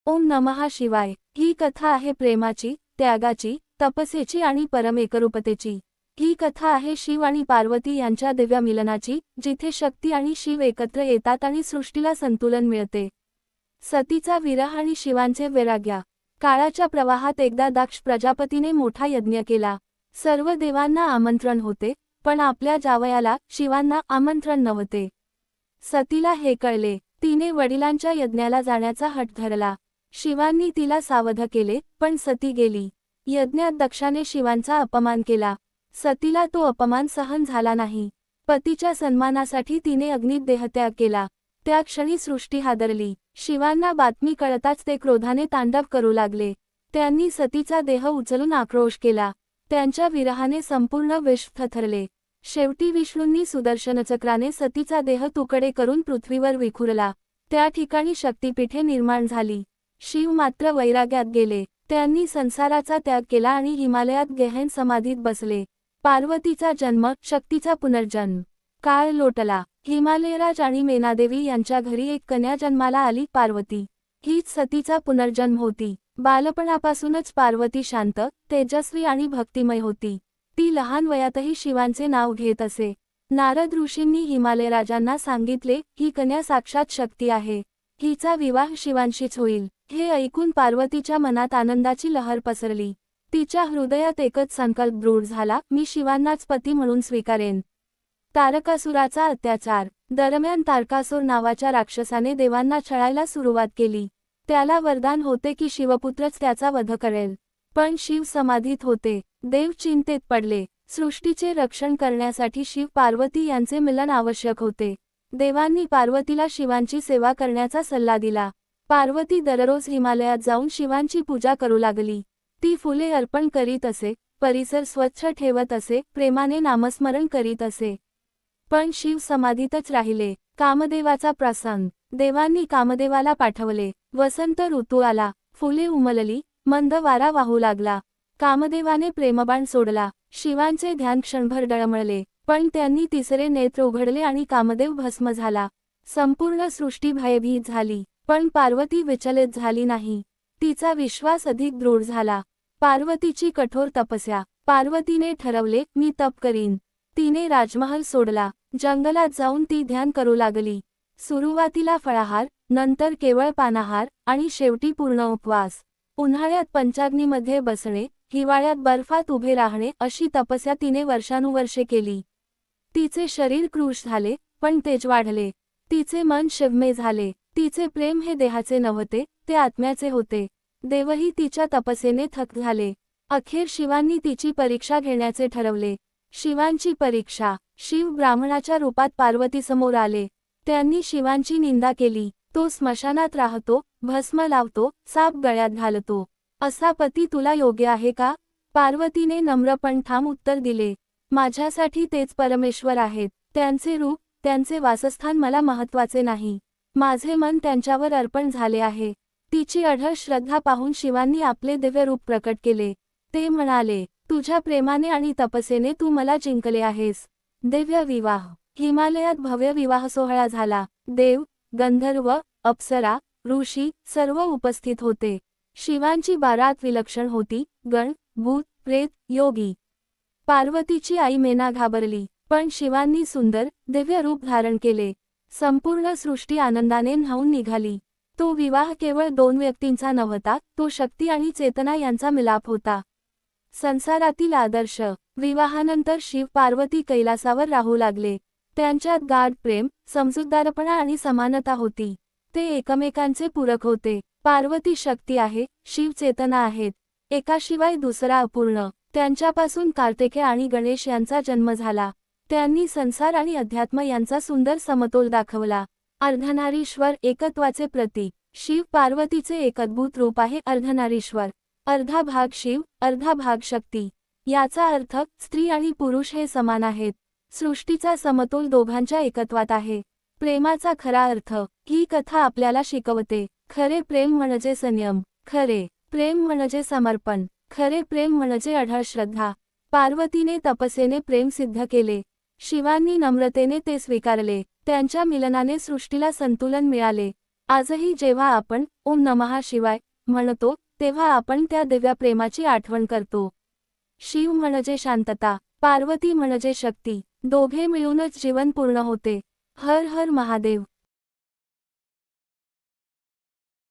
ओम नमः शिवाय। ही कथा आहे प्रेमाची, त्यागाची, तपस्येची आणि परम एकरूपतेची। ही कथा आहे शिव आणि पार्वती यांच्या दिव्य मिलनाची, जिथे शक्ती आणि शिव एकत्र येतात आणि सृष्टीला संतुलन मिळते। सतीचा विरह आणि शिवांचे वैराग्य। काळाच्या प्रवाहात एकदा दक्ष प्रजापतीने मोठा यज्ञ केला। सर्व देवांना आमंत्रण होते, पण आपल्या जावयाला, शिवांना आमंत्रण नव्हते। सतीला हे कळले। तिने वडिलांच्या यज्ञाला जाण्याचा हट धरला। शिवांनी तिला सावध केले, पण सती गेली। यज्ञात दक्षाने शिवांचा अपमान केला। सतीला तो अपमान सहन झाला नाही। पतीच्या सन्मानासाठी तिने अग्नीत देहत्याग केला। त्या क्षणी सृष्टी हादरली। शिवांना बातमी कळताच ते क्रोधाने तांडव करू लागले। त्यांनी सतीचा देह उचलून आक्रोश केला। त्यांच्या विरहाने संपूर्ण विश्व थरथरले। शेवटी विष्णूंनी सुदर्शनचक्राने सतीचा देह तुकडे करून पृथ्वीवर विखुरला। त्या ठिकाणी शक्तिपीठे निर्माण झाली। शिव मात्र वैराग्यात गेले। त्यांनी संसाराचा त्याग केला आणि हिमालयात गहन समाधीत बसले। पार्वतीचा जन्म, शक्तीचा पुनर्जन्म। काळ लोटला। हिमालयराज आणि मेनादेवी यांच्या घरी एक कन्या जन्माला आली, पार्वती। हीच सतीचा पुनर्जन्म होती। बालपणापासूनच पार्वती शांत, तेजस्वी आणि भक्तिमय होती। ती लहान वयातही शिवांचे नाव घेत असे। नारद ऋषींनी हिमालयराजांना सांगितले, ही कन्या साक्षात शक्ती आहे। हिचा विवाह शिवांशीच होईल। हे ऐकून पार्वतीच्या मनात आनंदाची लहर पसरली। तिच्या हृदयात एकच संकल्प दृढ झाला, मी शिवांनाच पती म्हणून स्वीकारेन। तारकासुराचा अत्याचार दरम्यान तारकासुर नावाच्या राक्षसाने देवांना छळायला सुरुवात केली। त्याला वरदान होते की शिवपुत्रच त्याचा वध करेल। पण शिव समाधीत होते। देव चिंतेत पडले। सृष्टीचे रक्षण करण्यासाठी शिव पार्वती यांचे मिलन आवश्यक होते। देवांनी पार्वतीला शिवांची सेवा करण्याचा सल्ला दिला। पार्वती दररोज हिमालयात जाऊन शिवांची पूजा करू लागली। ती फुले अर्पण करीत असे, परिसर स्वच्छ ठेवत असे, प्रेमाने नामस्मरण करीत असे। पण शिव समाधीतच राहिले। कामदेवाचा प्रसंग। देवांनी कामदेवाला पाठवले। वसंत ऋतू आला। फुले उमलली, मंद वारा वाहू लागला। कामदेवाने प्रेमबाण सोडला। शिवांचे ध्यान क्षणभर डळमळले, पण त्यांनी तिसरे नेत्र उघडले आणि कामदेव भस्म झाला। संपूर्ण सृष्टी भयभीत झाली, पण पार्वती विचलित झाली नाही। तिचा विश्वास अधिक दृढ झाला। पार्वतीची कठोर तपस्या। पार्वतीने ठरवले, मी तप करीन। तिने राजमहल सोडला। जंगलात जाऊन ती ध्यान करू लागली। सुरुवातीला फळाहार, नंतर केवळ पानाहार आणि शेवटी पूर्ण उपवास। उन्हाळ्यात पंचाग्नीमध्ये बसणे, हिवाळ्यात बर्फात उभे राहणे अशी तपस्या तिने वर्षानुवर्षे केली। तिचे शरीर कृश झाले, पण तेज वाढले। तिचे मन शिवमय झाले। तिचे प्रेम हे देहाचे नव्हते, ते आत्म्याचे होते। देवही तिच्या तपस्येने थक्क झाले। अखेर शिवांनी तिची परीक्षा घेण्याचे ठरवले। शिवांची परीक्षा। शिव ब्राह्मणाच्या रूपात पार्वतीसमोर आले। त्यांनी शिवांची निंदा केली। तो स्मशानात राहतो, भस्म लावतो, साप गळ्यात घालतो। असा पती तुला योग्य आहे का? पार्वतीने नम्र पण ठाम उत्तर दिले, माझ्यासाठी तेच परमेश्वर आहेत। त्यांचे रूप, त्यांचे वासस्थान मला महत्त्वाचे नाही। माझे मन त्यांच्यावर अर्पण झाले आहे। तिची अढळ श्रद्धा पाहून शिवांनी आपले दिव्य रूप प्रकट केले। ते म्हणाले, तुझ्या प्रेमाने आणि तपस्येने तू मला जिंकले आहेस। दिव्य विवाह। हिमालयात भव्य विवाह सोहळा झाला। देव, गंधर्व, अप्सरा, ऋषी सर्व उपस्थित होते। शिवांची बारात विलक्षण होती। गण, भूत, प्रेत, योगी। पार्वतीची आई मेना घाबरली, पण शिवांनी सुंदर, दिव्य रूप धारण केले। संपूर्ण सृष्टी आनंदाने न्हाऊन निघाली। तो विवाह केवळ दोन व्यक्तींचा नव्हता, तो शक्ती आणि चेतना यांचा मिलाप होता। संसारातील आदर्श। विवाहानंतर शिव पार्वती कैलासावर राहू लागले। त्यांच्यात गाढ प्रेम, समजूतदारपणा आणि समानता होती। ते एकमेकांचे पूरक होते। पार्वती शक्ती आहे, शिव चेतना आहेत। एकाशिवाय दुसरा अपूर्ण। त्यांच्यापासून कार्तिकेय आणि गणेश यांचा जन्म झाला। त्यांनी संसार आणि अध्यात्म यांचा सुंदर समतोल दाखवला। अर्धनारीश्वर, एकत्वाचे प्रतीक। शिव पार्वतीचे एक अद्भुत रूप आहे अर्धनारीश्वर। अर्धा भाग शिव, अर्धा भाग शक्ती। याचा अर्थ, स्त्री आणि पुरुष हे समान आहेत। सृष्टीचा समतोल दोघांच्या एकत्वात आहे। प्रेमाचा खरा अर्थ। ही कथा आपल्याला शिकवते, खरे प्रेम म्हणजे संयम। खरे प्रेम म्हणजे समर्पण। खरे प्रेम म्हणजे अढळ श्रद्धा। पार्वतीने तपस्येने प्रेम सिद्ध केले। शिवांनी नम्रतेने ते स्वीकारले। त्यांच्या मिलनाने सृष्टीला संतुलन मिळाले। आजही जेव्हा आपण ओम नमः शिवाय म्हणतो तेव्हा आपण त्या दिव्या प्रेमाची आठवण करतो. शिव म्हणजे शांतता, पार्वती म्हणजे शक्ती, दोघे मिळूनच जीवन पूर्ण होते. हर हर महादेव.